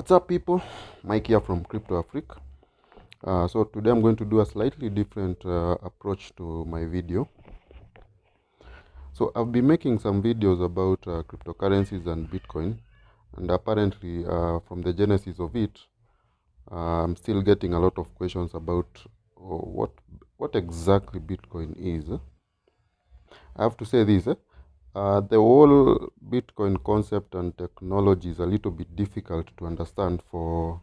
What's up, people? Mike here from Crypto Africa. So today I'm going to do a slightly different approach to my video. So I've been making some videos about cryptocurrencies and Bitcoin, and apparently from the genesis of it, I'm still getting a lot of questions about what exactly Bitcoin is. I have to say this. The whole Bitcoin concept and technology is a little bit difficult to understand for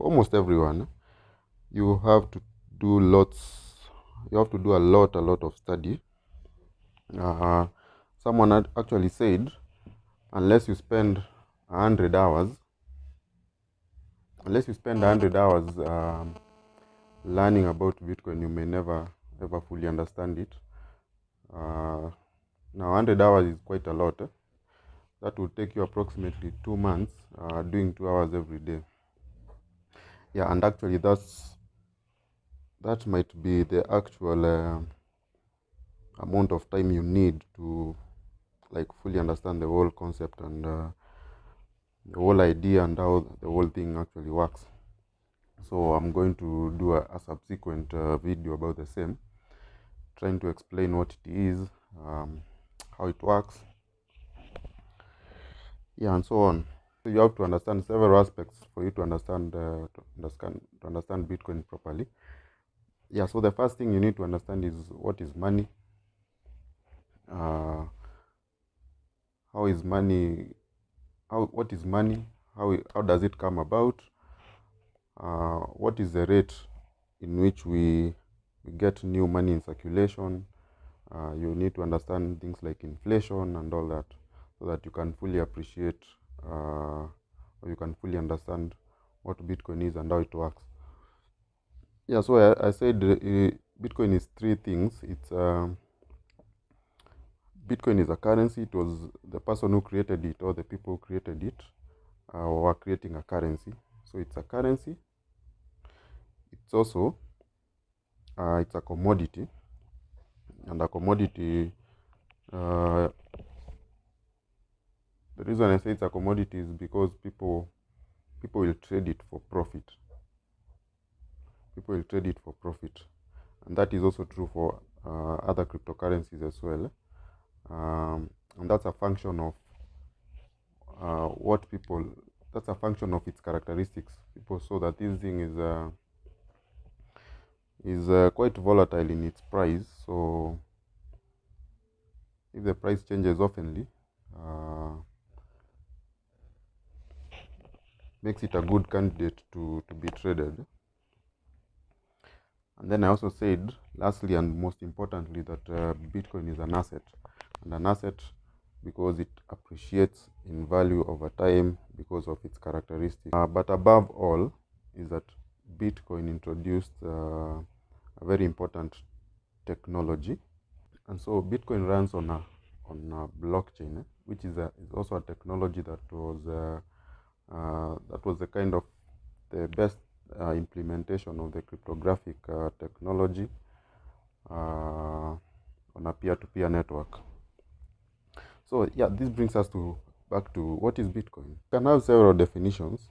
almost everyone. You have to do a lot of study. Uh, Someone had actually said, unless you spend 100 hours, learning about Bitcoin, you may never ever fully understand it. Now 100 hours is quite a lot. That would take you approximately 2 months doing 2 hours every day. Yeah, and actually that might be the actual amount of time you need to fully understand the whole concept and the whole idea and how the whole thing actually works. So I'm going to do a subsequent video about the same, trying to explain what it is, how it works, yeah, and so on. So you have to understand several aspects for you to understand Bitcoin properly. Yeah, so the first thing you need to understand is what is money. What is money? How does it come about? What is the rate in which we get new money in circulation? You need to understand things like inflation and all that, so that you can fully appreciate or you can fully understand what Bitcoin is and how it works. Yeah, so I said Bitcoin is three things. Bitcoin is a currency. It was the person who created it, or the people who created it were creating a currency. So it's a currency. It's also it's a commodity, and a commodity. The reason I say it's a commodity is because people will trade it for profit. People will trade it for profit, and that is also true for other cryptocurrencies as well. And that's a function of That's a function of its characteristics. People saw that this thing is quite volatile in its price. So if the price changes oftenly, makes it a good candidate to be traded. And then I also said, lastly and most importantly, that Bitcoin is an asset. And an asset because it appreciates in value over time because of its characteristics. But above all is that Bitcoin introduced a very important technology. And so Bitcoin runs on a blockchain, which is also a technology that was the kind of the best implementation of the cryptographic technology on a peer-to-peer network. So yeah, this brings us back to what is Bitcoin. You can have several definitions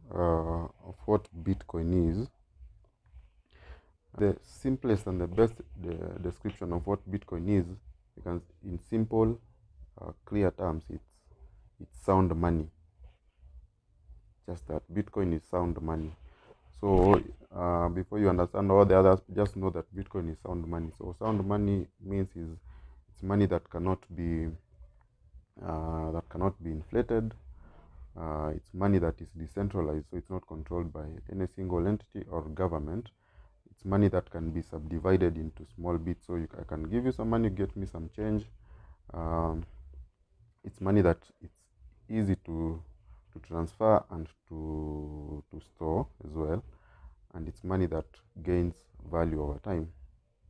of what Bitcoin is. The simplest and the best description of what Bitcoin is, in simple, clear terms, it's sound money. Just that Bitcoin is sound money. So before you understand all the others, just know that Bitcoin is sound money. So sound money means it's money that cannot be inflated. It's money that is decentralized, so it's not controlled by any single entity or government. It's money that can be subdivided into small bits. So I can give you some money, get me some change. It's money that it's easy to transfer and to store as well, and it's money that gains value over time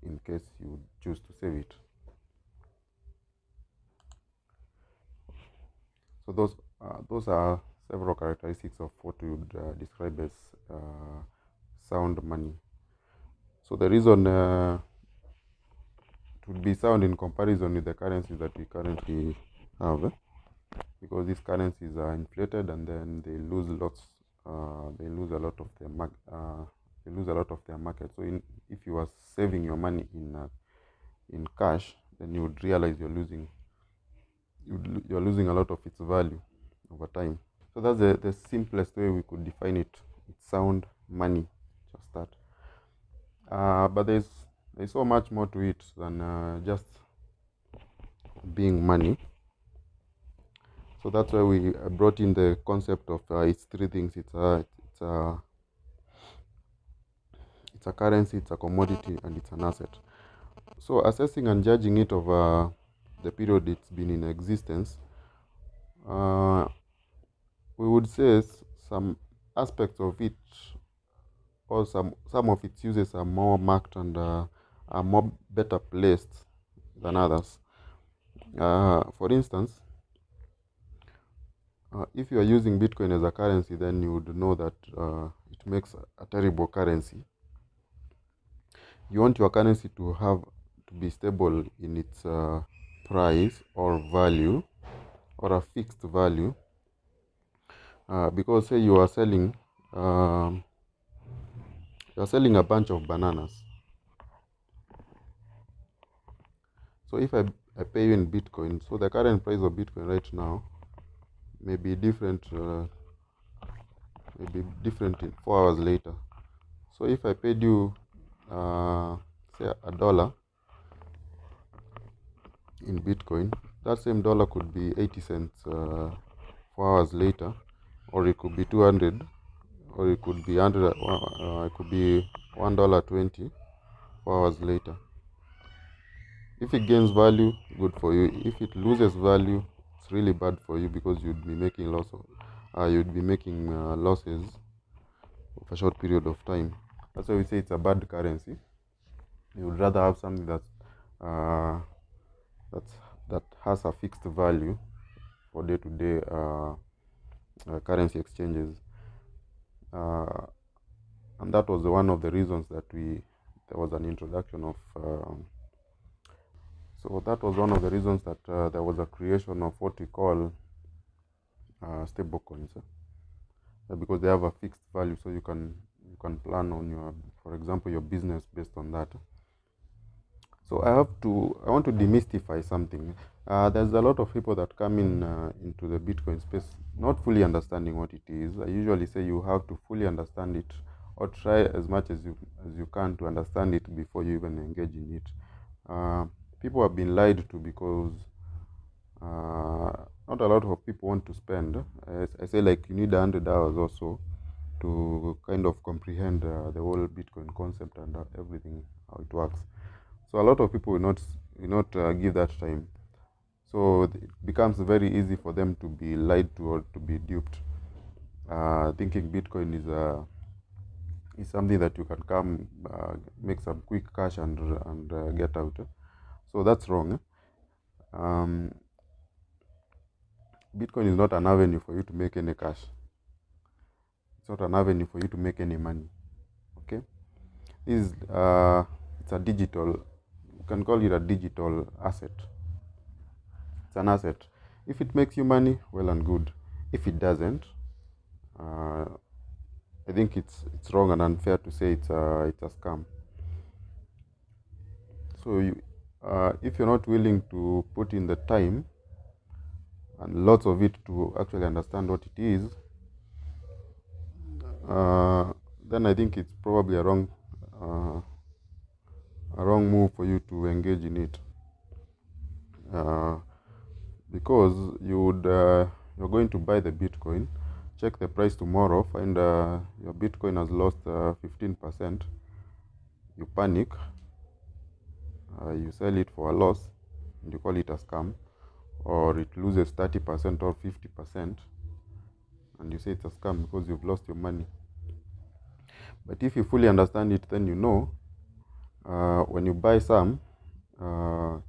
in case you choose to save it. So those are several characteristics of what we would describe as sound money. So the reason it would be sound in comparison with the currencies that we currently have because these currencies are inflated and then they lose lots. They lose a lot of their they lose a lot of their market. So if you are saving your money in cash, then you would realize you're losing a lot of its value over time. So that's the simplest way we could define it. It's sound money, just that. But there's so much more to it than just being money. So that's why we brought in the concept of it's three things. It's a currency, it's a commodity, and it's an asset. So assessing and judging it over the period it's been in existence, we would say some aspects of it, or some of its uses are more marked and are more better placed than others. For instance, if you are using Bitcoin as a currency, then you would know that it makes a terrible currency. You want your currency to be stable in its price or value, or a fixed value, because say you are selling a bunch of bananas. So if I pay you in Bitcoin, so the current price of Bitcoin right now may be different in 4 hours later. So if I paid you say $1 in Bitcoin, that same dollar could be 80 cents 4 hours later, or it could be 200, or it could be 100, it could be $1.20 4 hours later. If it gains value, good for you. If it loses value, it's really bad for you, because you'd be making losses of a short period of time. That's why we say it's a bad currency. You would rather have something that has a fixed value for day-to-day currency exchanges. And that was one of the reasons that there was an introduction of there was a creation of what we call stable coins, because they have a fixed value, so you can plan on for example, your business based on that. So I want to demystify something. There's a lot of people that come into the Bitcoin space not fully understanding what it is. I usually say you have to fully understand it, or try as much as you can to understand it before you even engage in it. People have been lied to, because not a lot of people want to spend. I say, like, you need 100 hours or so to kind of comprehend the whole Bitcoin concept and everything, how it works. So a lot of people will not give that time. So it becomes very easy for them to be lied to or to be duped, thinking Bitcoin is something that you can come make some quick cash and get out. So that's wrong. Bitcoin is not an avenue for you to make any cash. It's not an avenue for you to make any money. Okay, it's a digital. You can call it a digital asset. It's an asset. If it makes you money, well and good. If it doesn't, I think it's wrong and unfair to say it's a scam. So if you're not willing to put in the time and lots of it to actually understand what it is, then I think it's probably a wrong move for you to engage in it, because you're going to buy the Bitcoin, check the price tomorrow, find your Bitcoin has lost 15%, you panic, you sell it for a loss, and you call it a scam, or it loses 30% or 50%, and you say it's a scam because you've lost your money. But if you fully understand it, then you know when you buy some, you're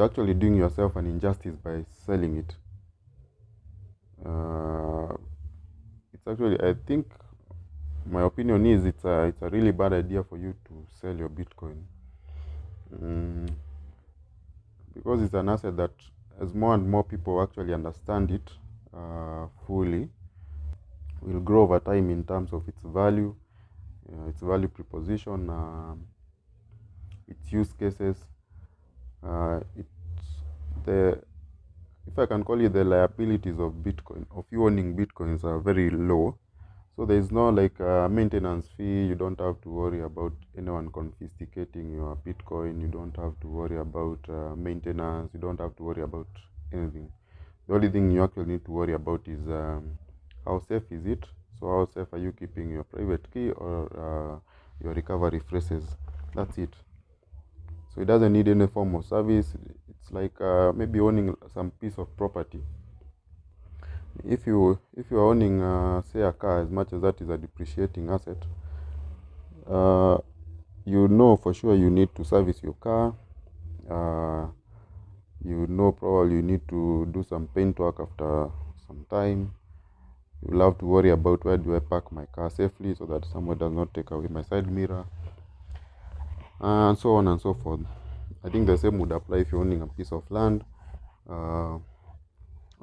actually doing yourself an injustice by selling it. It's actually, I think, my opinion is it's a really bad idea for you to sell your Bitcoin, because it's an asset that as more and more people actually understand it fully, will grow over time in terms of its value proposition, its use cases. It's the if I can call it, the liabilities of Bitcoin, of you owning Bitcoins, are very low. So there is no like maintenance fee. You don't have to worry about anyone confiscating your Bitcoin. You don't have to worry about maintenance. You don't have to worry about anything. The only thing you actually need to worry about is how safe is it. So how safe are you keeping your private key or your recovery phrases? That's it. So it doesn't need any form of service. It's like maybe owning some piece of property. If you are owning say a car, as much as that is a depreciating asset, you know for sure you need to service your car. You know probably you need to do some paint work after some time. You'll have to worry about where do I park my car safely so that someone does not take away my side mirror, and so on and so forth. I think the same would apply if you're owning a piece of land or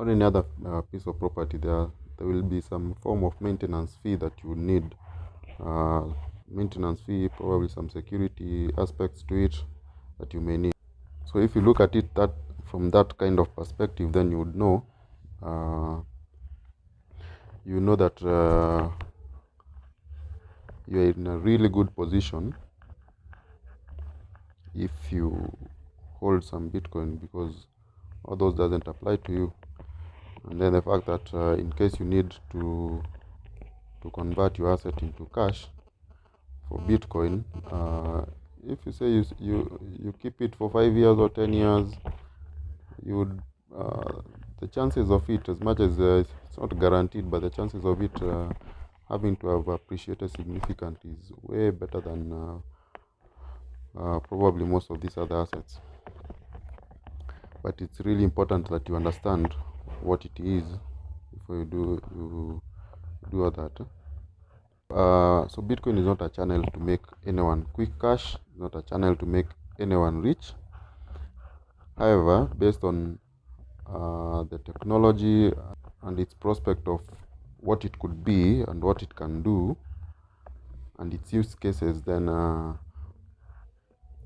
any other piece of property. There will be some form of maintenance fee that you need. Maintenance fee, probably some security aspects to it that you may need. So if you look at it that from that kind of perspective, then you would know that you're in a really good position if you hold some Bitcoin, because all those doesn't apply to you. And then the fact that in case you need to convert your asset into cash for Bitcoin, if you say you keep it for 5 years or 10 years, you would the chances of it, as much as it's not guaranteed, but the chances of it having to have appreciated significantly is way better than probably most of these other assets. But it's really important that you understand what it is before you do all that. So Bitcoin is not a channel to make anyone quick cash, not a channel to make anyone rich. However, based on the technology and its prospect of what it could be and what it can do and its use cases, then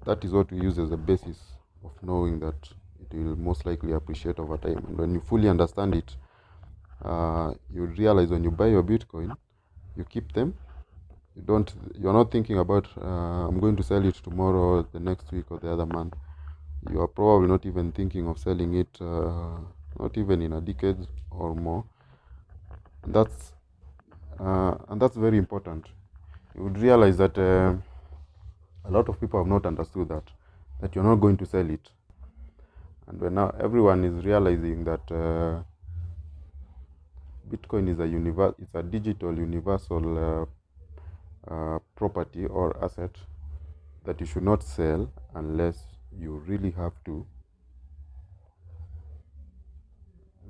that is what we use as a basis of knowing that it will most likely appreciate over time. And when you fully understand it, you realize when you buy your Bitcoin, you keep them. You're not thinking about I'm going to sell it tomorrow, the next week, or the other month. You are probably not even thinking of selling it, not even in a decade or more. And that's very important. You would realize that a lot of people have not understood that you're not going to sell it. And when now everyone is realizing that Bitcoin is it's a digital universal property or asset that you should not sell unless you really have to.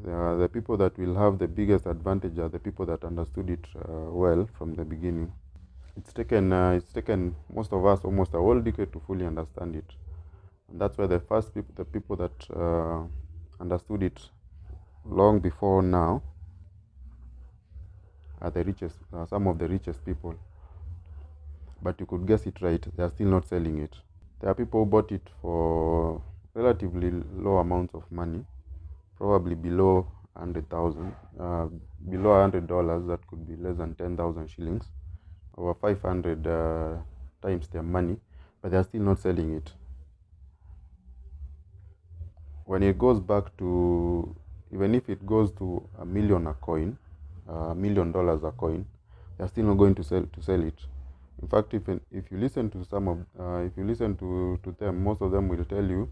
The people that will have the biggest advantage are the people that understood it well from the beginning. It's taken most of us almost a whole decade to fully understand it, and that's why the people that understood it long before now are the richest, some of the richest people. But you could guess it right, they are still not selling it. There are people who bought it for relatively low amounts of money, probably below 100,000, below $100. That could be less than 10,000 shillings, over 500 times their money, but they are still not selling it. When it goes back to, even if it goes to $1 million a coin, $1 million a coin, they are still not going to sell it. In fact, if you listen to to them, most of them will tell you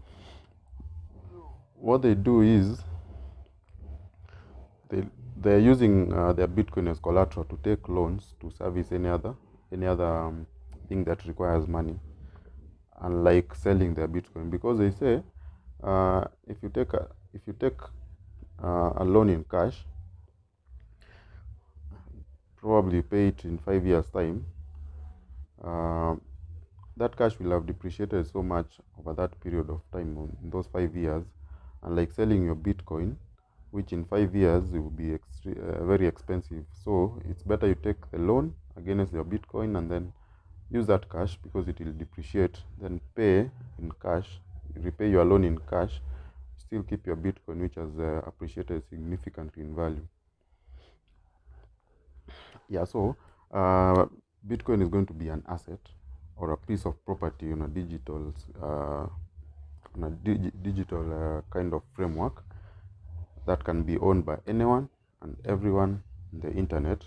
what they do is they're using their Bitcoin as collateral to take loans to service any other thing that requires money, unlike selling their Bitcoin, because they say if you take a loan in cash, probably pay it in 5 years time, that cash will have depreciated so much over that period of time, in those 5 years, unlike selling your Bitcoin, which in 5 years it will be very expensive. So it's better you take the loan against your Bitcoin and then use that cash because it will depreciate, then pay in cash, repay your loan in cash, still keep your Bitcoin, which has appreciated significantly in value. Yeah, so Bitcoin is going to be an asset or a piece of property on a digital kind of framework that can be owned by anyone and everyone on the internet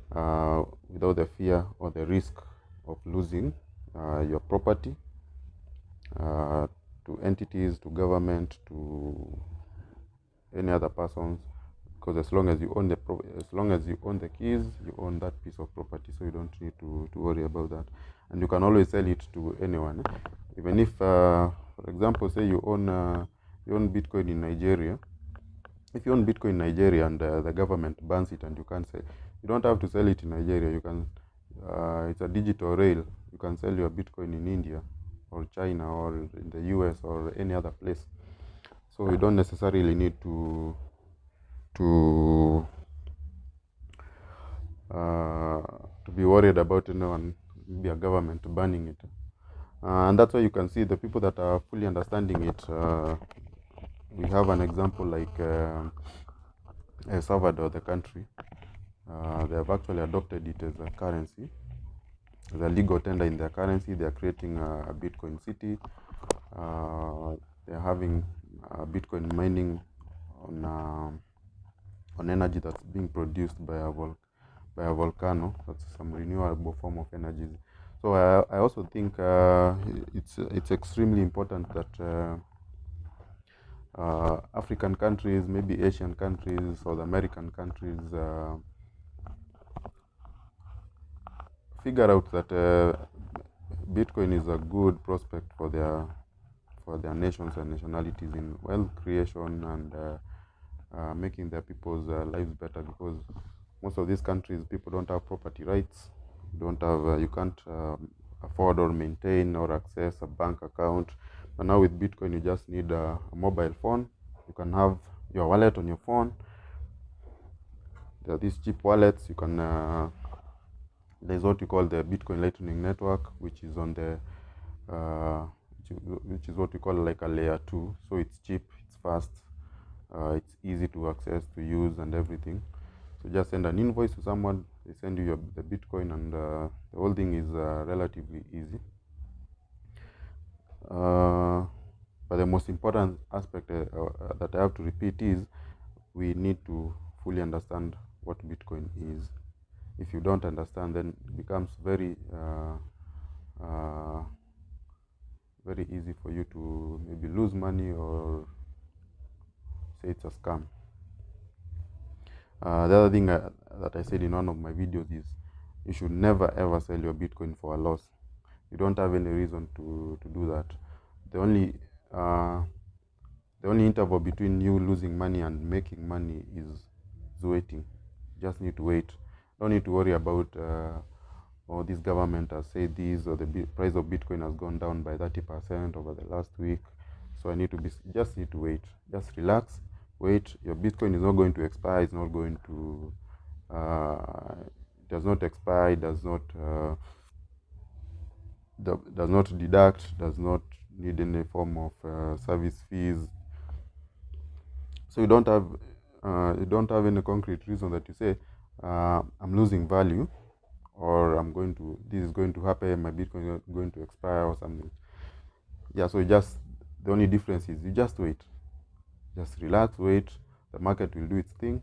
without the fear or the risk of losing your property to entities, to government, to any other persons. Because as long as you own the keys, you own that piece of property, so you don't need to worry about that. And you can always sell it to anyone, even if for example, say you own Bitcoin in Nigeria. If you own Bitcoin in Nigeria and the government bans it and you can't sell, you don't have to sell it in Nigeria. You can it's a digital rail. You can sell your Bitcoin in India or China or in the US or any other place. So you don't necessarily need to be worried about anyone, maybe a government banning it. And that's why you can see the people that are fully understanding it. We have an example like El Salvador, the country. They have actually adopted it as a currency, as a legal tender in their currency. They are creating a Bitcoin city. They are having Bitcoin mining on energy that's being produced by a volcano. That's some renewable form of energy. So I also think it's extremely important that African countries, maybe Asian countries, South American countries figure out that Bitcoin is a good prospect for their nations and nationalities in wealth creation and making their people's lives better, because most of these countries, people don't have property rights, you can't afford or maintain or access a bank account. But now with Bitcoin, you just need a mobile phone. You can have your wallet on your phone. There are these cheap wallets. You can there's what you call the Bitcoin Lightning Network, which is on the which is what we call like a layer 2. So it's cheap, it's fast, it's easy to access, to use, and everything. So just send an invoice to someone, they send you the Bitcoin, and the whole thing is relatively easy. But the most important aspect that I have to repeat is we need to fully understand what Bitcoin is. If you don't understand, then it becomes very easy for you to maybe lose money or say it's a scam. The other thing that I said in one of my videos is you should never ever sell your Bitcoin for a loss. You don't have any reason to do that. The only interval between you losing money and making money is waiting. You just need to wait. Don't need to worry about or this government has said this, or the price of Bitcoin has gone down by 30% over the last week, so I need to just need to wait. Just relax, wait. Your Bitcoin is not going to expire. It's not going to it does not expire. It does not deduct, does not need any form of service fees. So you don't have any concrete reason that you say I'm losing value, or this is going to happen, my Bitcoin is going to expire or something. Yeah, so the only difference is you just wait. Just relax, wait. The market will do its thing,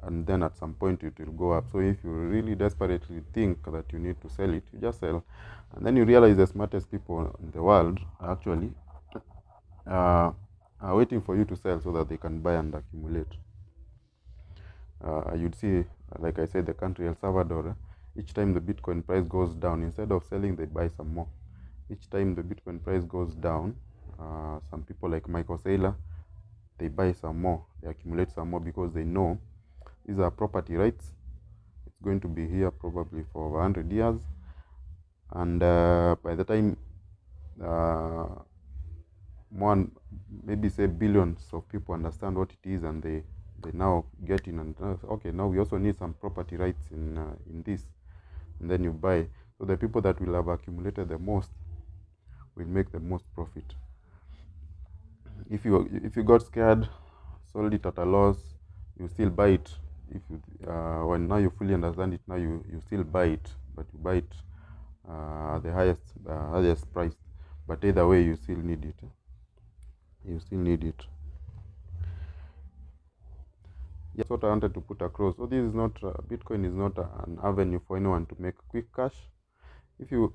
and then at some point it will go up. So if you really desperately think that you need to sell it, you just sell. And then you realize the smartest people in the world actually are waiting for you to sell so that they can buy and accumulate. You'd see, like I said, the country El Salvador, each time the Bitcoin price goes down, instead of selling, they buy some more. Each time the Bitcoin price goes down, some people like Michael Saylor, they buy some more, they accumulate some more, because they know these are property rights. It's going to be here probably for 100 years. And by the time maybe say billions of people understand what it is, and they now get in and okay, now we also need some property rights in this, and then you buy. So the people that will have accumulated the most will make the most profit. If you got scared, sold it at a loss, you still buy it. If you when now you fully understand it, now you still buy it, but you buy it at the highest price. But either way, you still need it. You still need it. Yeah, that's what I wanted to put across. So this is not Bitcoin is not an avenue for anyone to make quick cash. If you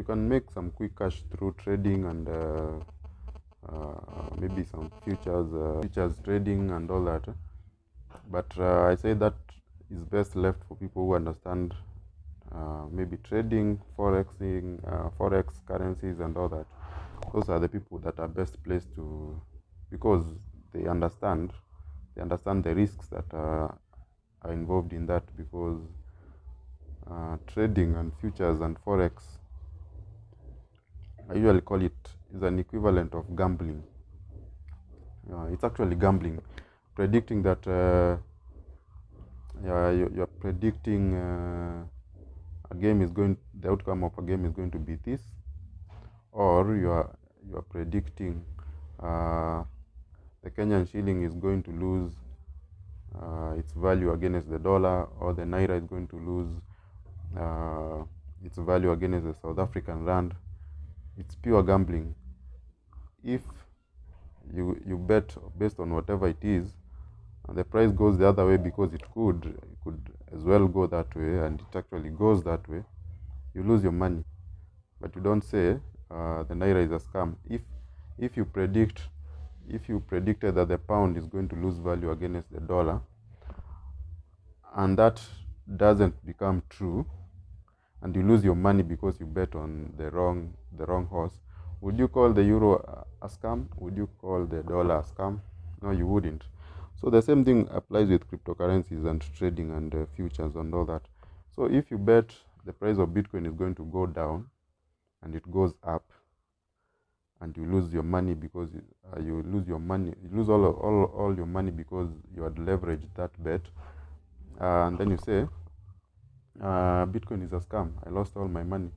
can make some quick cash through trading and maybe some futures trading and all that, but I say that is best left for people who understand maybe trading, forex currencies and all that. Those are the people that are best placed to, because they understand the risks that are involved in that, because trading and futures and forex, I usually call it, is an equivalent of gambling. It's actually gambling, predicting that you're predicting the outcome of a game is going to be this, or you are predicting the Kenyan shilling is going to lose its value against the dollar, or the naira is going to lose its value against the South African rand. It's pure gambling. If you bet based on whatever it is, and the price goes the other way, because it could as well go that way, and it actually goes that way, you lose your money. But you don't say the naira is a scam. If you predicted that the pound is going to lose value against the dollar, and that doesn't become true, and you lose your money because you bet on the wrong horse, would you call the euro a scam? Would you call the dollar a scam? No, you wouldn't. So the same thing applies with cryptocurrencies and trading and futures and all that. So if you bet the price of Bitcoin is going to go down, and it goes up, and you lose your money because you lose all your money because you had leveraged that bet, and then you say Bitcoin is a scam, I lost all my money.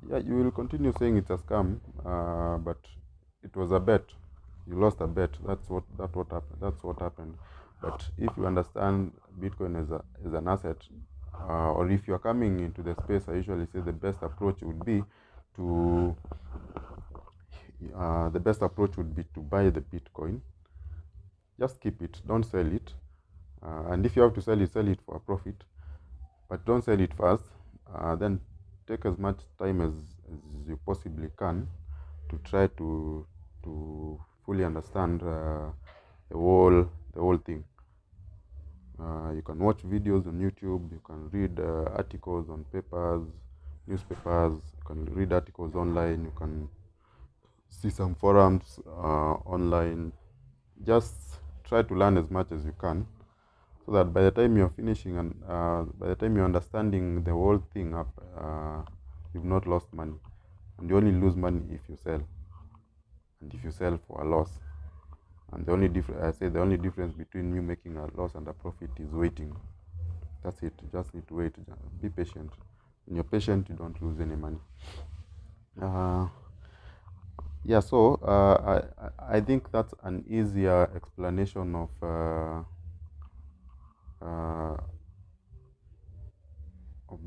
Yeah, you will continue saying it's a scam, but it was a bet. You lost a bet. That's what happened. But if you understand Bitcoin as an asset, or if you are coming into the space, I usually say the best approach would be to buy the Bitcoin. Just keep it. Don't sell it. And if you have to sell it for a profit. But don't sell it fast. Then take as much time as you possibly can to try to fully understand the whole thing. You can watch videos on YouTube. You can read articles on newspapers. You can read articles online. You can see some forums online. Just try to learn as much as you can, so that by the time you're finishing and by the time you're understanding the whole thing up, you've not lost money. And you only lose money if you sell, and if you sell for a loss. And the only difference between you making a loss and a profit is waiting. That's it. You just need to wait. Be patient. When you're patient, you don't lose any money. Yeah, so I think that's an easier explanation of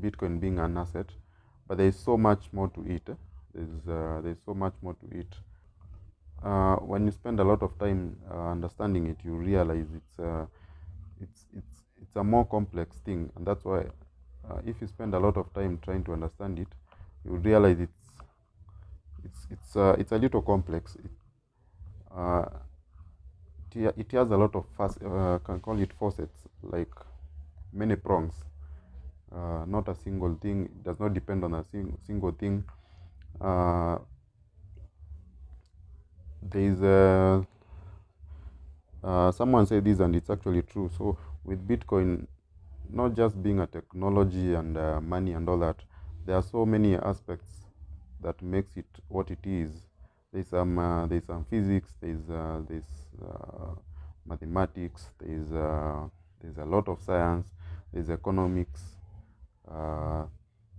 Bitcoin being an asset, but there is so much more to it. There's so much more to it. When you spend a lot of time understanding it, you realize it's a more complex thing, and that's why if you spend a lot of time trying to understand it, you realize it's a little complex. It has a lot of can call it facets, like many prongs. Not a single thing. It does not depend on a single thing. There is someone said this, and it's actually true. So with Bitcoin, not just being a technology and money and all that, there are so many aspects that makes it what it is, There's some physics, there's mathematics, there's a lot of science, there's economics, uh,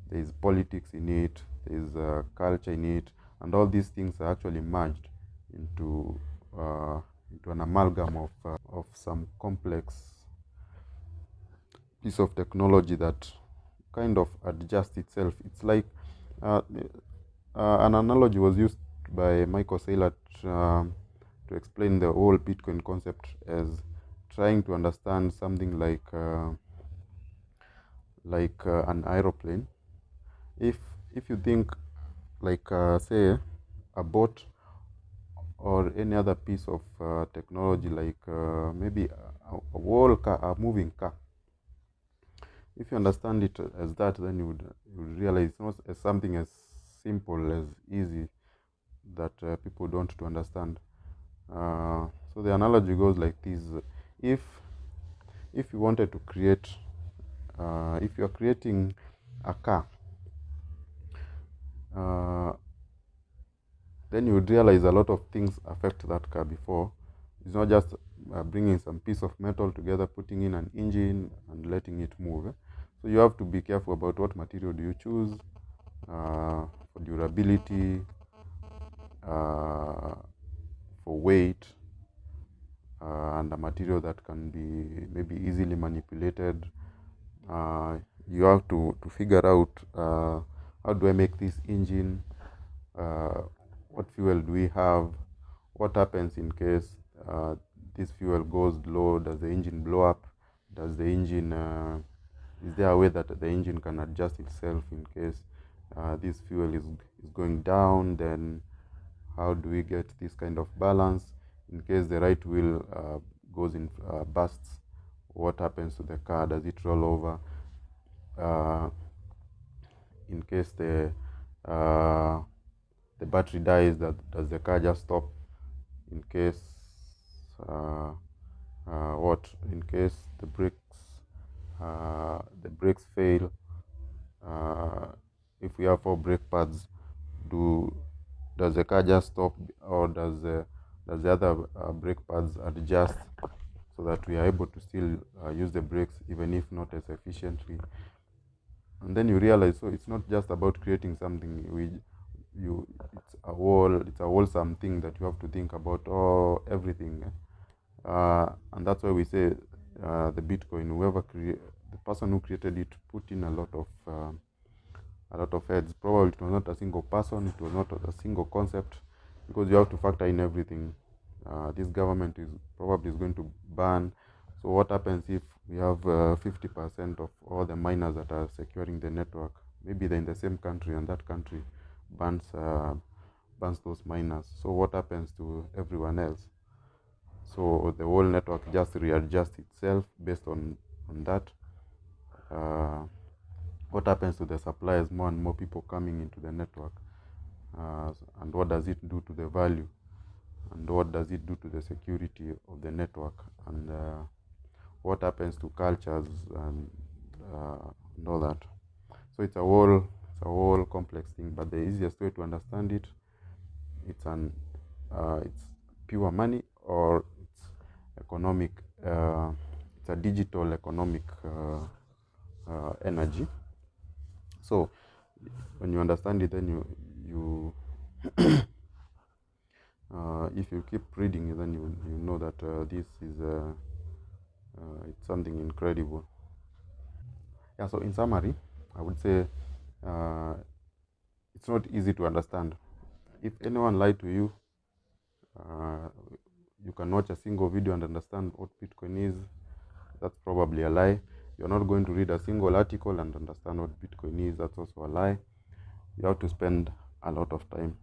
there's politics in it, there's culture in it, and all these things are actually merged into into an amalgam of some complex piece of technology that kind of adjusts itself. It's like uh, an analogy was used by Michael Saylor to explain the whole Bitcoin concept as trying to understand something like an aeroplane. If if you think like say a boat or any other piece of technology like maybe a whole car, a moving car. If you understand it as that, then you would realize it's not as something as simple as easy that people don't to understand. So the analogy goes like this: if if you wanted to create, if you are creating a car, uh, then you would realize a lot of things affect that car before. It's not just bringing some piece of metal together, putting in an engine and letting it move. So you have to be careful about what material do you choose for durability, for weight, and a material that can be maybe easily manipulated. You have to figure out how do I make this engine, uh, what fuel do we have, what happens in case this fuel goes low, does the engine blow up, does the engine is there a way that the engine can adjust itself in case this fuel is going down? Then how do we get this kind of balance in case the right wheel goes in busts? What happens to the car? Does it roll over? uh, in case uh, the battery dies, does the car just stop? In case what in case the brakes fail, uh, if we have 4 brake pads, do does the car just stop, or does the other brake pads adjust so that we are able to still use the brakes even if not as efficiently? And then you realize, so it's not just about creating something. It's a wholesome thing that you have to think about everything. And that's why we say the Bitcoin, the person who created it put in a lot of heads. Probably it was not a single person, it was not a single concept, because you have to factor in everything. This government is probably is going to ban. So what happens if we have 50% of all the miners that are securing the network? Maybe they're in the same country, and that country bans those miners. So what happens to everyone else? So the whole network just readjusts itself based on that. Uh, what happens to the supply as more and more people coming into the network? And what does it do to the value? And what does it do to the security of the network? And what happens to cultures and all that? So it's a whole complex thing. But the easiest way to understand it, it's pure money, or it's economic. It's a digital economic energy. So when you understand it, then you if you keep reading, then you know that this is it's something incredible. Yeah. So in summary, I would say uh, it's not easy to understand. If anyone lied to you, uh, you can watch a single video and understand what Bitcoin is. That's probably a lie. You're not going to read a single article and understand what Bitcoin is. That's also a lie. You have to spend a lot of time.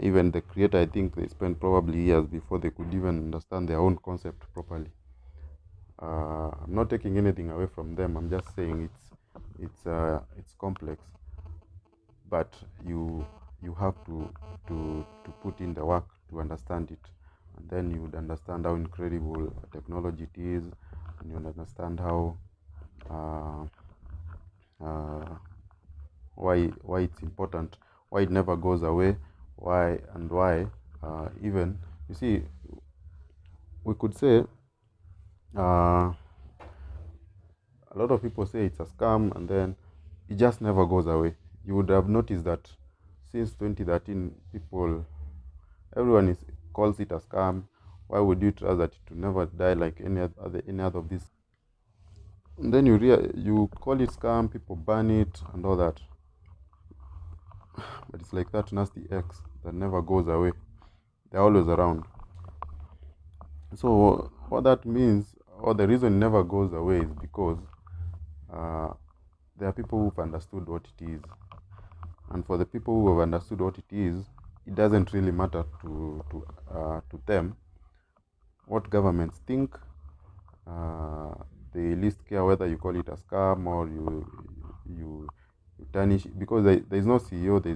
Even the creator, I think they spent probably years before they could even understand their own concept properly. I'm not taking anything away from them. I'm just saying it's complex, but you have to put in the work to understand it, and then you would understand how incredible technology it is, and you understand how uh, uh, why it's important, why it never goes away, why. Even you see, we could say a lot of people say it's a scam, and then it just never goes away. You would have noticed that since 2013, everyone calls it a scam. Why would you trust that it will never die like any other of this? And then you call it scam, people ban it and all that. But it's like that nasty X that never goes away. They're always around. So what that means, or the reason it never goes away, is because there are people who've understood what it is. And for the people who have understood what it is, it doesn't really matter to them what governments think. They least care whether you call it a scam or you tarnish, because there is no CEO, there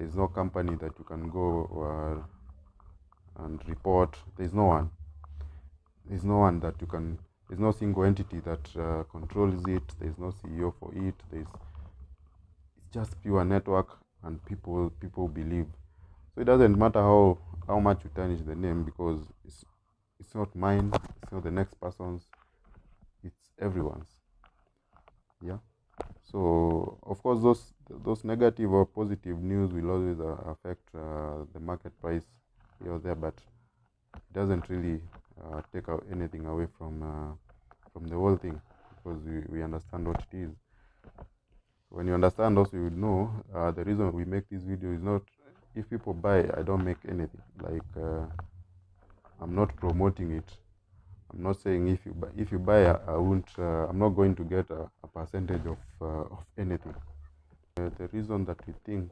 is no company that you can go and report. There's no one. There's no one that you can. There's no single entity that controls it. There's no CEO for it. It's just pure network, and people believe. So it doesn't matter how much you tarnish the name, because it's not mine. It's not the next person's. It's everyone's. Yeah. So of course those negative or positive news will always affect the market price here or there, but it doesn't really take anything away from the whole thing, because we understand what it is. When you understand also, you would know the reason we make this video is not, if people buy, I don't make anything. Like I'm not promoting it. I'm not saying if you buy, I won't. I'm not going to get a percentage of anything. The reason that we think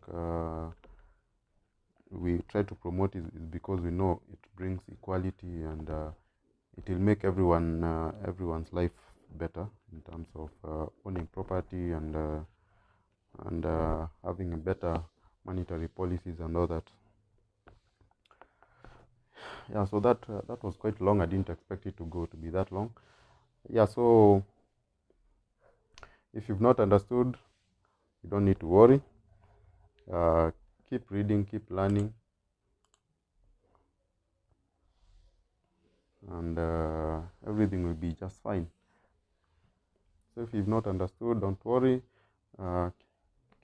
we try to promote is because we know it brings equality, and it will make everyone's life better in terms of owning property and having a better monetary policies and all that. Yeah, so that was quite long. I didn't expect it to be that long. Yeah, so if you've not understood, you don't need to worry. Keep reading, keep learning, and everything will be just fine. So if you've not understood, don't worry.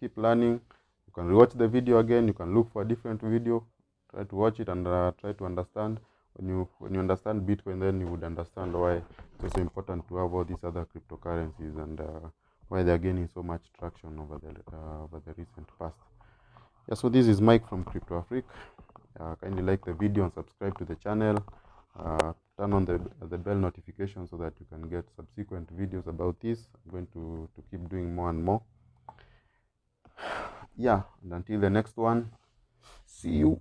Keep learning. You can rewatch the video again. You can look for a different video. Try to watch it and try to understand. When you understand Bitcoin, then you would understand why it's also important to have all these other cryptocurrencies, and why they are gaining so much traction over the recent past. Yeah, so this is Mike from Crypto Africa. Kindly like the video and subscribe to the channel. Turn on the bell notification so that you can get subsequent videos about this. I'm going to keep doing more and more. Yeah, and until the next one, see you.